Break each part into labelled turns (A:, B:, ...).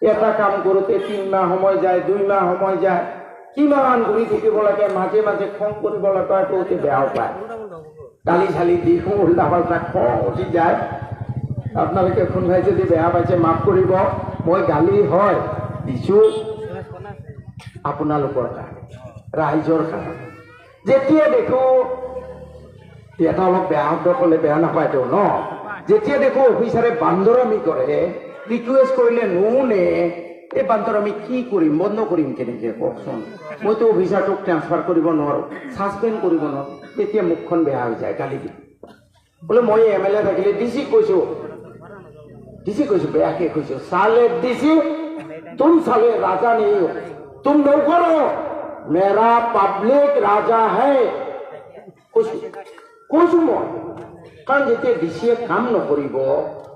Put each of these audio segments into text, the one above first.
A: এটা কাম কৰোঁতে 3 মাহ সময় যায়, 2 মাহ সময় যায়, কিমান ঘূৰি থাকিব লাগে, মাজে মাজে খং কৰিব লগা কৰোঁতে বেয়াও পায়, গালি চালি দি উল্টা পাল্টা খং উঠি যায়। আপোনালোকে কোনোবাই যদি বেয়া পাইছে মাফ কৰিব, মই গালি হয় দিছোঁ আপোনালোকৰ কাৰণে, ৰাইজৰ কাৰণে। যেতিয়া দেখো এটা অলপ বেয়া শব্দ ক'লে বেয়া নাপায়তো ন, যেতিয়া দেখো অফিচাৰে বান্দৰামি কৰে, ৰিকুৱেষ্ট কৰিলে নুশুনে, এই বান্দৰামি কি কৰিম, বন্ধ কৰিম কেনেকে কওকচোন? মইতো অফিচাৰটোক ট্ৰান্সফাৰ কৰিব নোৱাৰো, ছাছপেণ্ড কৰিব নোৱাৰো, তেতিয়া মুখখন বেয়া হৈ যায়, গালি দিম। বোলে মই MLA থাকিলে ডিচি কৈছো বেয়াকে কৈছো, साले डीसी तुम साले राजा नहीं हो, तुम नौकर हो, मेरा पब्लिक राजा है কৈছো মই। কাৰণ যেতিয়া ডিচিয়ে কাম নকৰিব,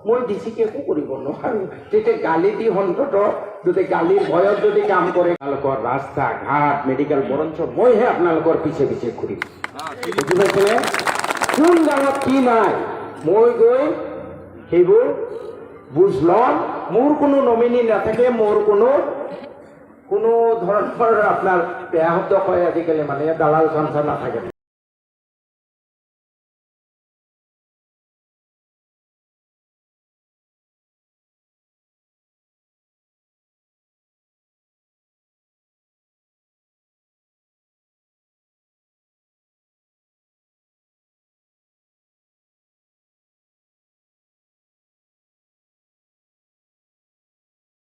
A: মই ডিচিকে একো কৰিব নোৱাৰো, তেতিয়া গালি দি অন্তত যদি গালিৰ ভয়ত যদি কাম কৰে, আপোনালোকৰ ৰাস্তা ঘাট মেডিকেল বৰঞ্চ মইহে আপোনালোকৰ পিছে পিছে ঘূৰিম। বুজি পাইছেনে? কোন গাঁৱত কি নাই মই গৈ সেইবোৰ বুজ লম। মোৰ কোনো নমিনী নাথাকে, মোৰ কোনো ধৰণৰ আপোনাৰ বেয়া শব্দ কয় আজিকালি মানে দালাল সংস্থা নাথাকে।